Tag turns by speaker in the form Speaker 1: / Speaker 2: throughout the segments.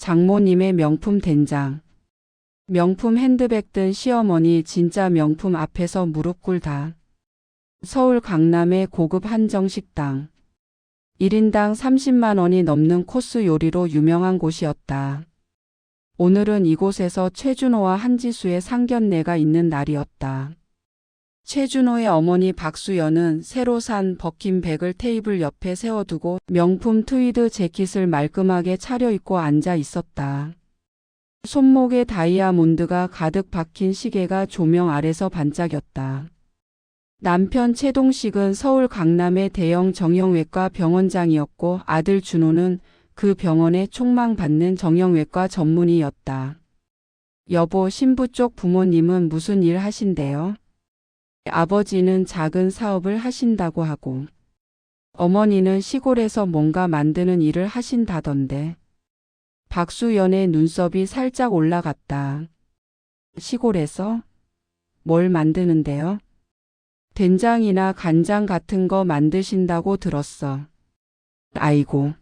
Speaker 1: 장모님의 명품 된장. 명품 핸드백 든 시어머니 진짜 명품 앞에서 무릎 꿇다. 서울 강남의 고급 한정식당. 1인당 30만 원이 넘는 코스 요리로 유명한 곳이었다. 오늘은 이곳에서 최준호와 한지수의 상견례가 있는 날이었다. 최준호의 어머니 박수연은 새로 산 버킨백을 테이블 옆에 세워두고 명품 트위드 재킷을 말끔하게 차려입고 앉아 있었다. 손목에 다이아몬드가 가득 박힌 시계가 조명 아래서 반짝였다. 남편 최동식은 서울 강남의 대형 정형외과 병원장이었고 아들 준호는 그 병원에 촉망받는 정형외과 전문의였다. 여보, 신부 쪽 부모님은 무슨 일 하신대요? 아버지는 작은 사업을 하신다고 하고 어머니는 시골에서 뭔가 만드는 일을 하신다던데. 박수연의 눈썹이 살짝 올라갔다. 시골에서? 뭘 만드는데요? 된장이나 간장 같은 거 만드신다고 들었어. 아이고.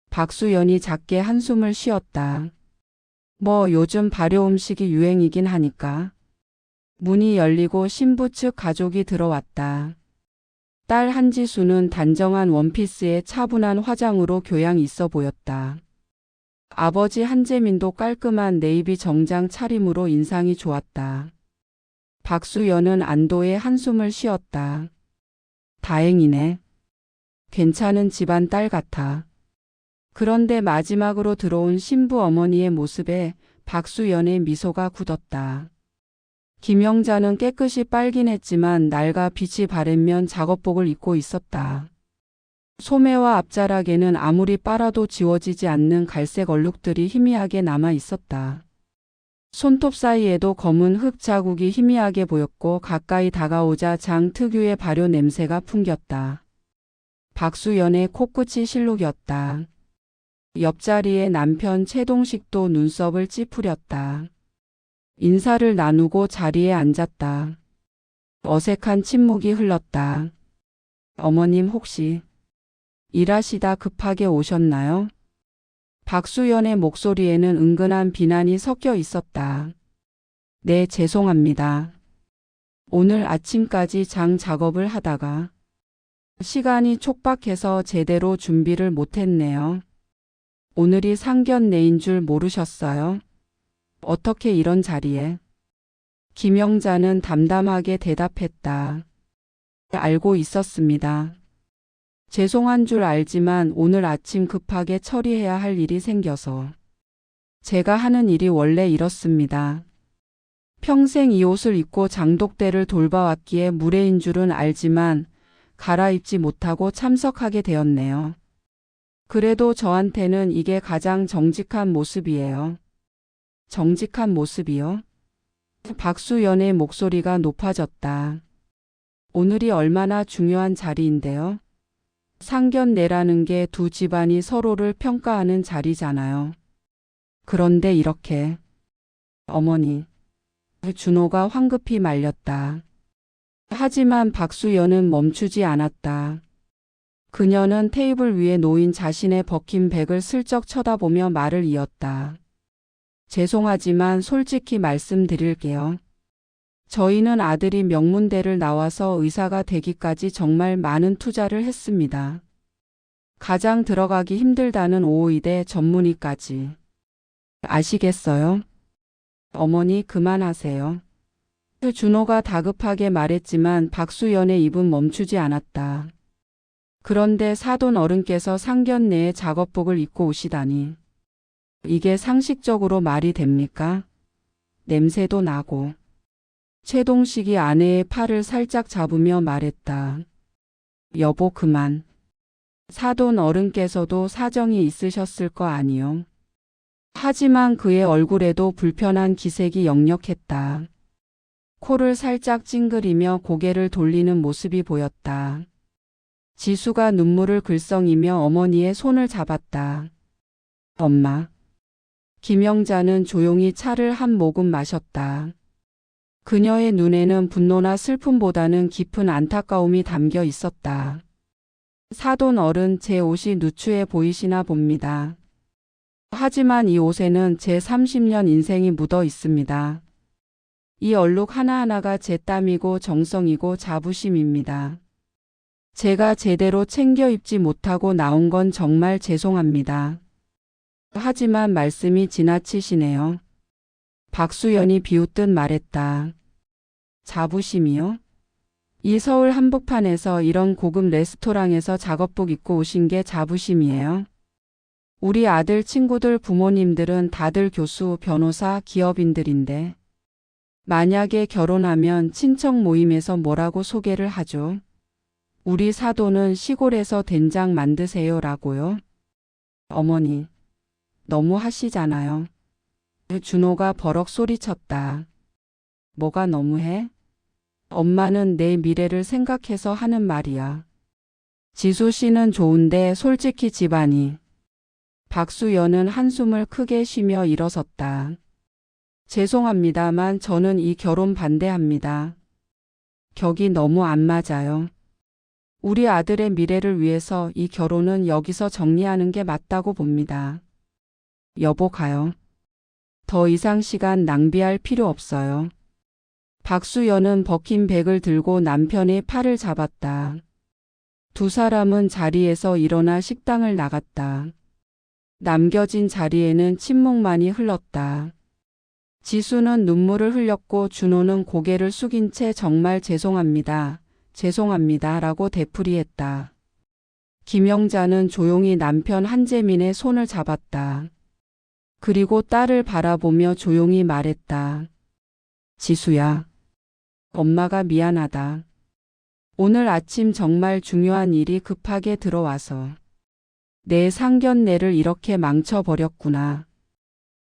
Speaker 1: 박수연이 작게 한숨을 쉬었다. 뭐 요즘 발효 음식이 유행이긴 하니까. 문이 열리고 신부 측 가족이 들어왔다. 딸 한지수는 단정한 원피스에 차분한 화장으로 교양 있어 보였다. 아버지 한재민도 깔끔한 네이비 정장 차림으로 인상이 좋았다. 박수연은 안도의 한숨을 쉬었다. 다행이네. 괜찮은 집안 딸 같아. 그런데 마지막으로 들어온 신부 어머니의 모습에 박수연의 미소가 굳었다. 김영자는 깨끗이 빨긴 했지만 낡아 빛이 바랜면 작업복을 입고 있었다. 소매와 앞자락에는 아무리 빨아도 지워지지 않는 갈색 얼룩들이 희미하게 남아 있었다. 손톱 사이에도 검은 흙 자국이 희미하게 보였고 가까이 다가오자 장 특유의 발효 냄새가 풍겼다. 박수연의 코끝이 실룩였다. 옆자리에 남편 최동식도 눈썹을 찌푸렸다. 인사를 나누고 자리에 앉았다. 어색한 침묵이 흘렀다. 어머님 혹시 일하시다 급하게 오셨나요? 박수연의 목소리에는 은근한 비난이 섞여 있었다. 네, 죄송합니다. 오늘 아침까지 장 작업을 하다가 시간이 촉박해서 제대로 준비를 못했네요. 오늘이 상견례인 줄 모르셨어요? 어떻게 이런 자리에? 김영자는 담담하게 대답했다. 알고 있었습니다. 죄송한 줄 알지만 오늘 아침 급하게 처리해야 할 일이 생겨서. 제가 하는 일이 원래 이렇습니다. 평생 이 옷을 입고 장독대를 돌봐왔기에 무례인 줄은 알지만 갈아입지 못하고 참석하게 되었네요. 그래도 저한테는 이게 가장 정직한 모습이에요. 정직한 모습이요? 박수연의 목소리가 높아졌다. 오늘이 얼마나 중요한 자리인데요. 상견례라는 게 두 집안이 서로를 평가하는 자리잖아요. 그런데 이렇게. 어머니. 준호가 황급히 말렸다. 하지만 박수연은 멈추지 않았다. 그녀는 테이블 위에 놓인 자신의 벗긴 백을 슬쩍 쳐다보며 말을 이었다. 죄송하지만 솔직히 말씀드릴게요. 저희는 아들이 명문대를 나와서 의사가 되기까지 정말 많은 투자를 했습니다. 가장 들어가기 힘들다는 오의대 전문의까지. 아시겠어요? 어머니 그만하세요. 준호가 다급하게 말했지만 박수연의 입은 멈추지 않았다. 그런데 사돈 어른께서 상견례에 작업복을 입고 오시다니. 이게 상식적으로 말이 됩니까? 냄새도 나고. 최동식이 아내의 팔을 살짝 잡으며 말했다. 여보 그만. 사돈 어른께서도 사정이 있으셨을 거 아니요. 하지만 그의 얼굴에도 불편한 기색이 역력했다. 코를 살짝 찡그리며 고개를 돌리는 모습이 보였다. 지수가 눈물을 글썽이며 어머니의 손을 잡았다. 엄마. 김영자는 조용히 차를 한 모금 마셨다. 그녀의 눈에는 분노나 슬픔보다는 깊은 안타까움이 담겨 있었다. 사돈 어른, 제 옷이 누추해 보이시나 봅니다. 하지만 이 옷에는 제 30년 인생이 묻어 있습니다. 이 얼룩 하나하나가 제 땀이고 정성이고 자부심입니다. 제가 제대로 챙겨 입지 못하고 나온 건 정말 죄송합니다. 하지만 말씀이 지나치시네요. 박수연이 비웃듯 말했다. 자부심이요? 이 서울 한복판에서 이런 고급 레스토랑에서 작업복 입고 오신 게 자부심이에요? 우리 아들 친구들 부모님들은 다들 교수, 변호사, 기업인들인데 만약에 결혼하면 친척 모임에서 뭐라고 소개를 하죠? 우리 사돈은 시골에서 된장 만드세요라고요? 어머니, 너무 하시잖아요. 준호가 버럭 소리쳤다. 뭐가 너무해? 엄마는 내 미래를 생각해서 하는 말이야. 지수 씨는 좋은데 솔직히 집안이. 박수연은 한숨을 크게 쉬며 일어섰다. 죄송합니다만 저는 이 결혼 반대합니다. 격이 너무 안 맞아요. 우리 아들의 미래를 위해서 이 결혼은 여기서 정리하는 게 맞다고 봅니다. 여보 가요. 더 이상 시간 낭비할 필요 없어요. 박수연은 벗긴 백을 들고 남편의 팔을 잡았다. 두 사람은 자리에서 일어나 식당을 나갔다. 남겨진 자리에는 침묵만이 흘렀다. 지수는 눈물을 흘렸고 준호는 고개를 숙인 채 정말 죄송합니다. 죄송합니다. 라고 되풀이했다. 김영자는 조용히 남편 한재민의 손을 잡았다. 그리고 딸을 바라보며 조용히 말했다. 지수야. 엄마가 미안하다. 오늘 아침 정말 중요한 일이 급하게 들어와서 내 상견례를 이렇게 망쳐버렸구나.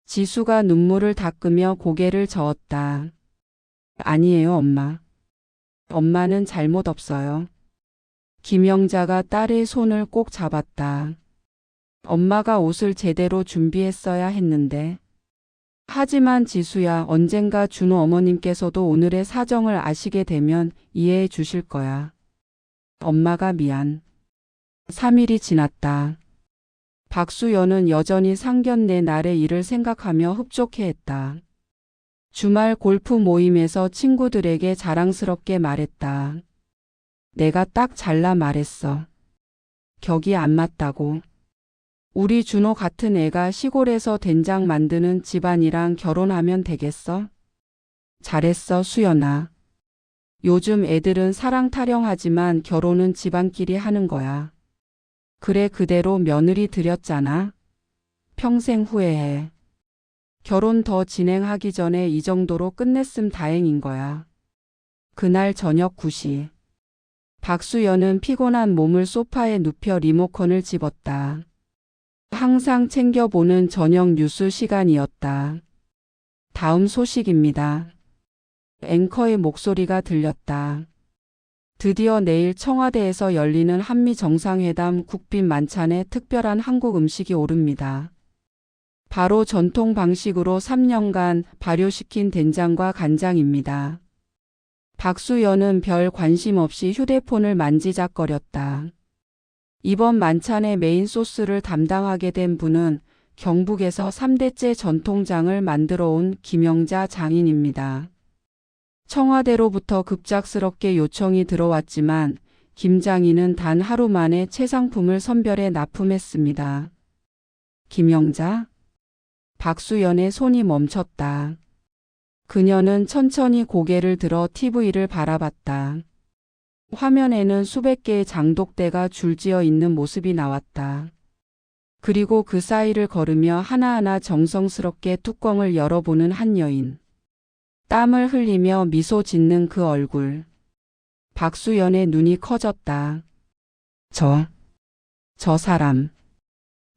Speaker 1: 지수가 눈물을 닦으며 고개를 저었다. 아니에요, 엄마. 엄마는 잘못 없어요. 김영자가 딸의 손을 꼭 잡았다. 엄마가 옷을 제대로 준비했어야 했는데. 하지만 지수야, 언젠가 준호 어머님께서도 오늘의 사정을 아시게 되면 이해해 주실 거야. 엄마가 미안. 3일이 지났다. 박수연은 여전히 상견례 날의 일을 생각하며 흡족해했다. 주말 골프 모임에서 친구들에게 자랑스럽게 말했다. 내가 딱 잘라 말했어. 격이 안 맞다고. 우리 준호 같은 애가 시골에서 된장 만드는 집안이랑 결혼하면 되겠어? 잘했어, 수연아. 요즘 애들은 사랑 타령하지만 결혼은 집안끼리 하는 거야. 그래, 그대로 며느리 들였잖아. 평생 후회해. 결혼 더 진행하기 전에 이 정도로 끝냈음 다행인 거야. 그날 저녁 9시. 박수연은 피곤한 몸을 소파에 눕혀 리모컨을 집었다. 항상 챙겨보는 저녁 뉴스 시간이었다. 다음 소식입니다. 앵커의 목소리가 들렸다. 드디어 내일 청와대에서 열리는 한미 정상회담 국빈 만찬에 특별한 한국 음식이 오릅니다. 바로 전통 방식으로 3년간 발효시킨 된장과 간장입니다. 박수연은 별 관심 없이 휴대폰을 만지작거렸다. 이번 만찬의 메인 소스를 담당하게 된 분은 경북에서 3대째 전통장을 만들어 온 김영자 장인입니다. 청와대로부터 급작스럽게 요청이 들어왔지만 김 장인은 단 하루 만에 최상품을 선별해 납품했습니다. 김영자? 박수연의 손이 멈췄다. 그녀는 천천히 고개를 들어 TV를 바라봤다. 화면에는 수백 개의 장독대가 줄지어 있는 모습이 나왔다. 그리고 그 사이를 걸으며 하나하나 정성스럽게 뚜껑을 열어보는 한 여인. 땀을 흘리며 미소 짓는 그 얼굴. 박수연의 눈이 커졌다. 저 사람.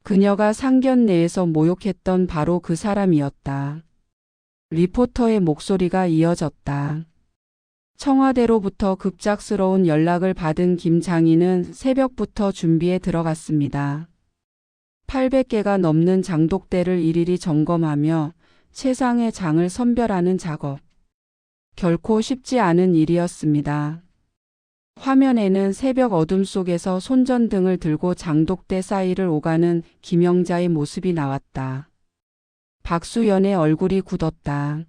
Speaker 1: 그녀가 상견례에서 모욕했던 바로 그 사람이었다. 리포터의 목소리가 이어졌다. 청와대로부터 급작스러운 연락을 받은 김 장인은 새벽부터 준비에 들어갔습니다. 800개가 넘는 장독대를 일일이 점검하며 최상의 장을 선별하는 작업. 결코 쉽지 않은 일이었습니다. 화면에는 새벽 어둠 속에서 손전등을 들고 장독대 사이를 오가는 김영자의 모습이 나왔다. 박수연의 얼굴이 굳었다.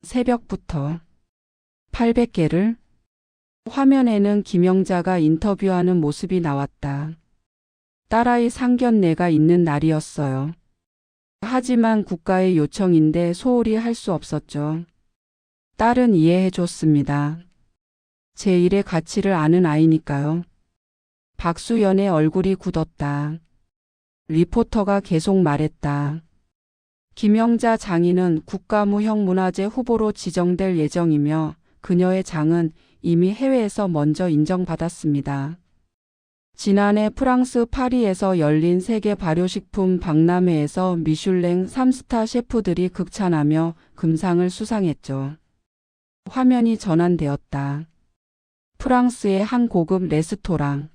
Speaker 1: 새벽부터 800개를? 화면에는 김영자가 인터뷰하는 모습이 나왔다. 딸아이 상견례가 있는 날이었어요. 하지만 국가의 요청인데 소홀히 할 수 없었죠. 딸은 이해해줬습니다. 제 일의 가치를 아는 아이니까요. 박수연의 얼굴이 굳었다. 리포터가 계속 말했다. 김영자 장인은 국가무형문화재 후보로 지정될 예정이며 그녀의 장은 이미 해외에서 먼저 인정받았습니다. 지난해 프랑스 파리에서 열린 세계 발효식품 박람회에서 미슐랭 3스타 셰프들이 극찬하며 금상을 수상했죠. 화면이 전환되었다. 프랑스의 한 고급 레스토랑.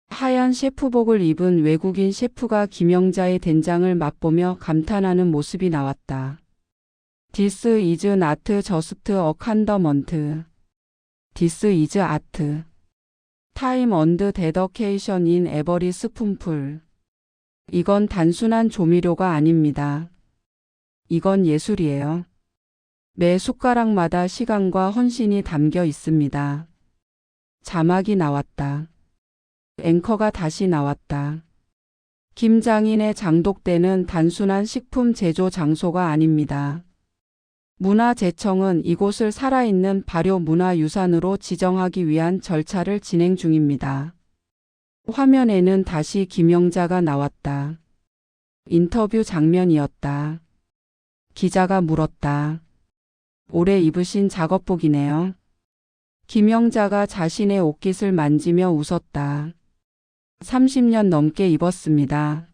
Speaker 1: 하얀 셰프복을 입은 외국인 셰프가 김영자의 된장을 맛보며 감탄하는 모습이 나왔다. This is not just a condiment. This is art. Time and dedication in every spoonful. 이건 단순한 조미료가 아닙니다. 이건 예술이에요. 매 숟가락마다 시간과 헌신이 담겨 있습니다. 자막이 나왔다. 앵커가 다시 나왔다. 김장인의 장독대는 단순한 식품 제조 장소가 아닙니다. 문화재청은 이곳을 살아있는 발효문화유산으로 지정하기 위한 절차를 진행 중입니다. 화면에는 다시 김영자가 나왔다. 인터뷰 장면이었다. 기자가 물었다. 올해 입으신 작업복이네요. 김영자가 자신의 옷깃을 만지며 웃었다. 30년 넘게 입었습니다.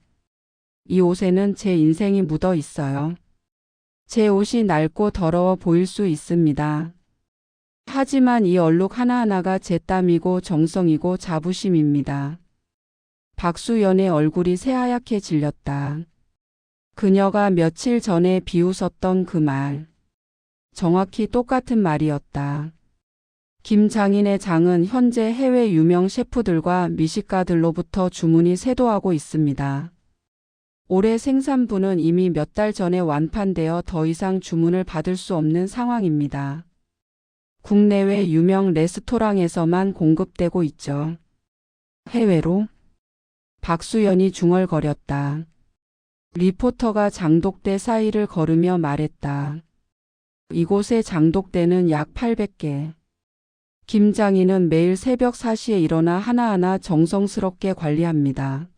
Speaker 1: 이 옷에는 제 인생이 묻어 있어요. 제 옷이 낡고 더러워 보일 수 있습니다. 하지만 이 얼룩 하나하나가 제 땀이고 정성이고 자부심입니다. 박수연의 얼굴이 새하얗게 질렸다. 그녀가 며칠 전에 비웃었던 그 말. 정확히 똑같은 말이었다. 김장인의 장은 현재 해외 유명 셰프들과 미식가들로부터 주문이 쇄도하고 있습니다. 올해 생산분은 이미 몇 달 전에 완판되어 더 이상 주문을 받을 수 없는 상황입니다. 국내외 유명 레스토랑에서만 공급되고 있죠. 해외로? 박수연이 중얼거렸다. 리포터가 장독대 사이를 걸으며 말했다. 이곳의 장독대는 약 800개. 김장인은 매일 새벽 4시에 일어나 하나하나 정성스럽게 관리합니다.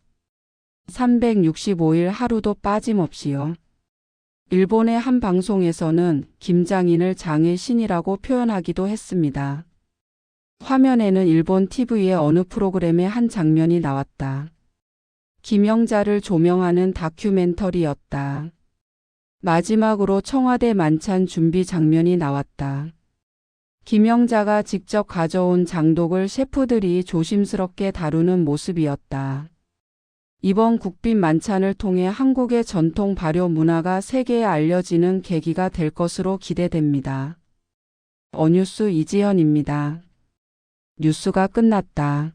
Speaker 1: 365일 하루도 빠짐없이요. 일본의 한 방송에서는 김장인을 장의 신이라고 표현하기도 했습니다. 화면에는 일본 TV의 어느 프로그램의 한 장면이 나왔다. 김영자를 조명하는 다큐멘터리였다. 마지막으로 청와대 만찬 준비 장면이 나왔다. 김영자가 직접 가져온 장독을 셰프들이 조심스럽게 다루는 모습이었다. 이번 국빈 만찬을 통해 한국의 전통 발효 문화가 세계에 알려지는 계기가 될 것으로 기대됩니다. 어뉴스 이지현입니다. 뉴스가 끝났다.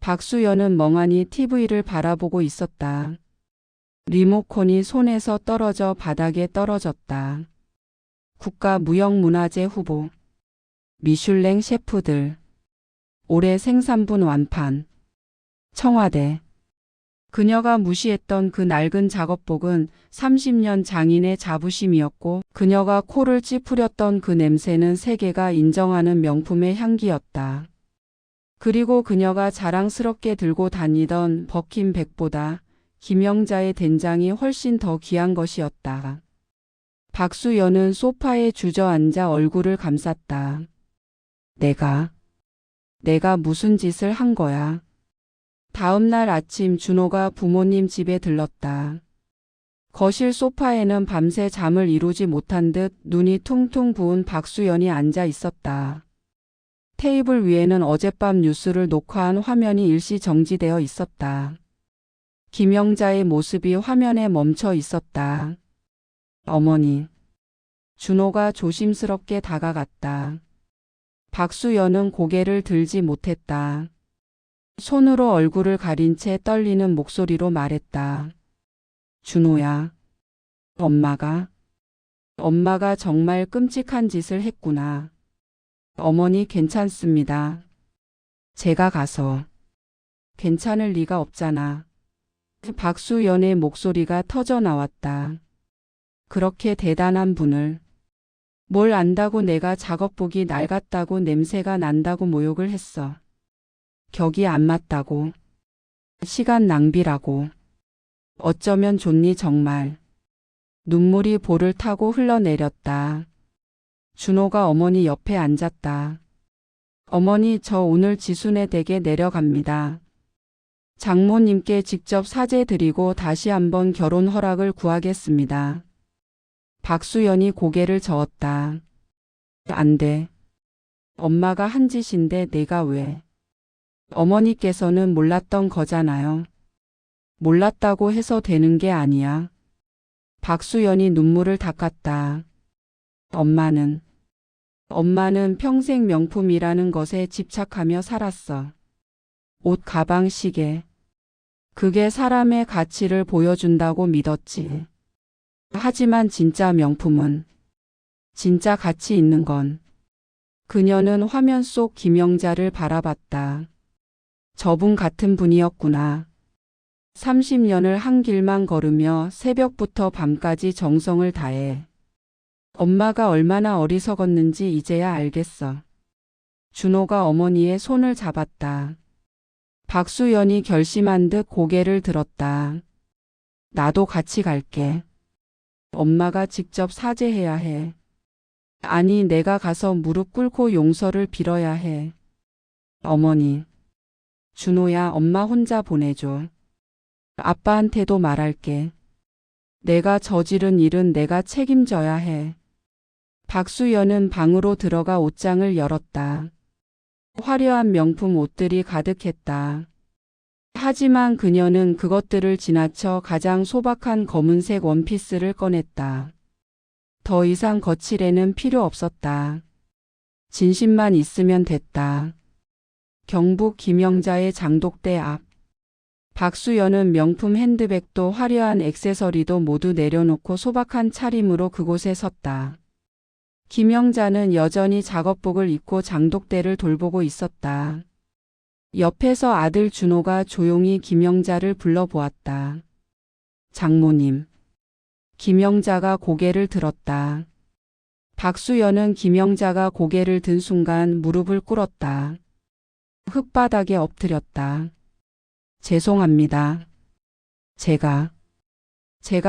Speaker 1: 박수연은 멍하니 TV를 바라보고 있었다. 리모컨이 손에서 떨어져 바닥에 떨어졌다. 국가무형문화재 후보. 미슐랭 셰프들. 올해 생산분 완판. 청와대. 그녀가 무시했던 그 낡은 작업복은 30년 장인의 자부심이었고 그녀가 코를 찌푸렸던 그 냄새는 세계가 인정하는 명품의 향기였다. 그리고 그녀가 자랑스럽게 들고 다니던 버킨백보다 김영자의 된장이 훨씬 더 귀한 것이었다. 박수연은 소파에 주저앉아 얼굴을 감쌌다. 내가 무슨 짓을 한 거야. 다음 날 아침 준호가 부모님 집에 들렀다. 거실 소파에는 밤새 잠을 이루지 못한 듯 눈이 퉁퉁 부은 박수연이 앉아 있었다. 테이블 위에는 어젯밤 뉴스를 녹화한 화면이 일시 정지되어 있었다. 김영자의 모습이 화면에 멈춰 있었다. 어머니. 준호가 조심스럽게 다가갔다. 박수연은 고개를 들지 못했다. 손으로 얼굴을 가린 채 떨리는 목소리로 말했다. 준호야. 엄마가 정말 끔찍한 짓을 했구나. 어머니 괜찮습니다. 제가 가서. 괜찮을 리가 없잖아. 박수연의 목소리가 터져 나왔다. 그렇게 대단한 분을. 뭘 안다고 내가 작업복이 낡았다고 냄새가 난다고 모욕을 했어. 격이 안 맞다고. 시간 낭비라고. 어쩌면 좋니 정말. 눈물이 볼을 타고 흘러내렸다. 준호가 어머니 옆에 앉았다. 어머니, 저 오늘 지순의 댁에 내려갑니다. 장모님께 직접 사죄드리고 다시 한번 결혼 허락을 구하겠습니다. 박수연이 고개를 저었다. 안 돼. 엄마가 한 짓인데 내가 왜. 어머니께서는 몰랐던 거잖아요. 몰랐다고 해서 되는 게 아니야. 박수연이 눈물을 닦았다. 엄마는 평생 명품이라는 것에 집착하며 살았어. 옷, 가방, 시계. 그게 사람의 가치를 보여준다고 믿었지. 하지만 진짜 명품은, 진짜 가치 있는 건. 그녀는 화면 속 김영자를 바라봤다. 저분 같은 분이었구나. 30년을 한 길만 걸으며 새벽부터 밤까지 정성을 다해. 엄마가 얼마나 어리석었는지 이제야 알겠어. 준호가 어머니의 손을 잡았다. 박수연이 결심한 듯 고개를 들었다. 나도 같이 갈게. 엄마가 직접 사죄해야 해. 아니, 내가 가서 무릎 꿇고 용서를 빌어야 해. 어머니. 준호야, 엄마 혼자 보내줘. 아빠한테도 말할게. 내가 저지른 일은 내가 책임져야 해. 박수연은 방으로 들어가 옷장을 열었다. 화려한 명품 옷들이 가득했다. 하지만 그녀는 그것들을 지나쳐 가장 소박한 검은색 원피스를 꺼냈다. 더 이상 거칠애는 필요 없었다. 진심만 있으면 됐다. 경북 김영자의 장독대 앞. 박수연은 명품 핸드백도 화려한 액세서리도 모두 내려놓고 소박한 차림으로 그곳에 섰다. 김영자는 여전히 작업복을 입고 장독대를 돌보고 있었다. 옆에서 아들 준호가 조용히 김영자를 불러보았다. 장모님. 김영자가 고개를 들었다. 박수연은 김영자가 고개를 든 순간 무릎을 꿇었다. 흙바닥에 엎드렸다. 죄송합니다. 제가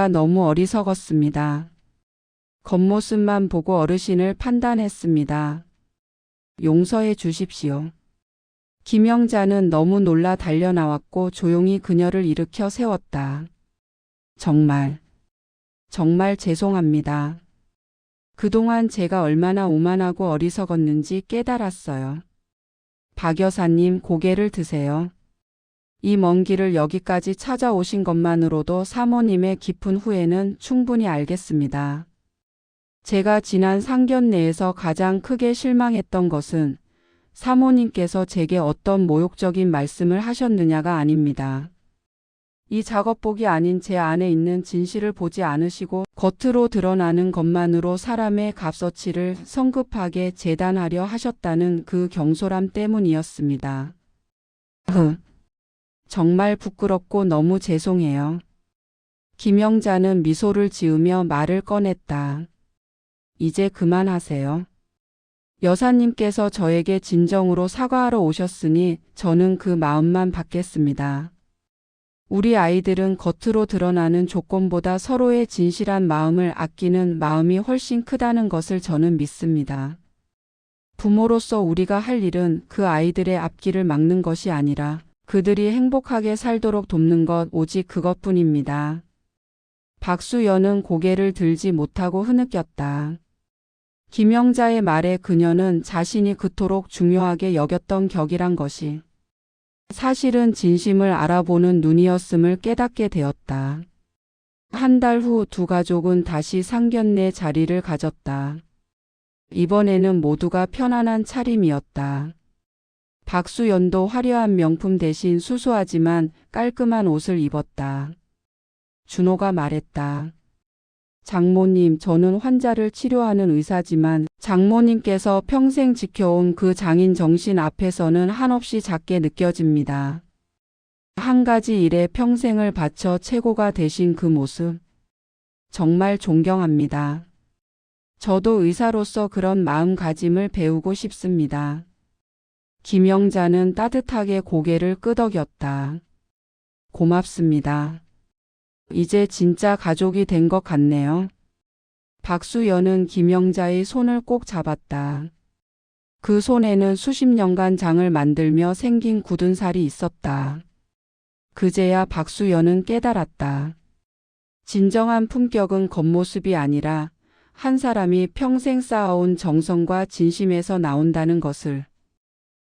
Speaker 1: 너무 어리석었습니다. 겉모습만 보고 어르신을 판단했습니다. 용서해 주십시오. 김영자는 너무 놀라 달려나왔고 조용히 그녀를 일으켜 세웠다. 정말 죄송합니다. 그동안 제가 얼마나 오만하고 어리석었는지 깨달았어요. 박 여사님, 고개를 드세요. 이 먼 길을 여기까지 찾아오신 것만으로도 사모님의 깊은 후회는 충분히 알겠습니다. 제가 지난 상견례에서 가장 크게 실망했던 것은 사모님께서 제게 어떤 모욕적인 말씀을 하셨느냐가 아닙니다. 이 작업복이 아닌 제 안에 있는 진실을 보지 않으시고 겉으로 드러나는 것만으로 사람의 값어치를 성급하게 재단하려 하셨다는 그 경솔함 때문이었습니다. 정말 부끄럽고 너무 죄송해요. 김영자는 미소를 지으며 말을 꺼냈다. 이제 그만하세요. 여사님께서 저에게 진정으로 사과하러 오셨으니 저는 그 마음만 받겠습니다. 우리 아이들은 겉으로 드러나는 조건보다 서로의 진실한 마음을 아끼는 마음이 훨씬 크다는 것을 저는 믿습니다. 부모로서 우리가 할 일은 그 아이들의 앞길을 막는 것이 아니라 그들이 행복하게 살도록 돕는 것, 오직 그것뿐입니다. 박수연은 고개를 들지 못하고 흐느꼈다. 김영자의 말에 그녀는 자신이 그토록 중요하게 여겼던 격이란 것이 사실은 진심을 알아보는 눈이었음을 깨닫게 되었다. 한 달 후 두 가족은 다시 상견례 자리를 가졌다. 이번에는 모두가 편안한 차림이었다. 박수연도 화려한 명품 대신 수수하지만 깔끔한 옷을 입었다. 준호가 말했다. 장모님, 저는 환자를 치료하는 의사지만 장모님께서 평생 지켜온 그 장인 정신 앞에서는 한없이 작게 느껴집니다. 한 가지 일에 평생을 바쳐 최고가 되신 그 모습, 정말 존경합니다. 저도 의사로서 그런 마음가짐을 배우고 싶습니다. 김영자는 따뜻하게 고개를 끄덕였다. 고맙습니다. 이제 진짜 가족이 된 것 같네요. 박수연은 김영자의 손을 꼭 잡았다. 그 손에는 수십 년간 장을 만들며 생긴 굳은 살이 있었다. 그제야 박수연은 깨달았다. 진정한 품격은 겉모습이 아니라 한 사람이 평생 쌓아온 정성과 진심에서 나온다는 것을.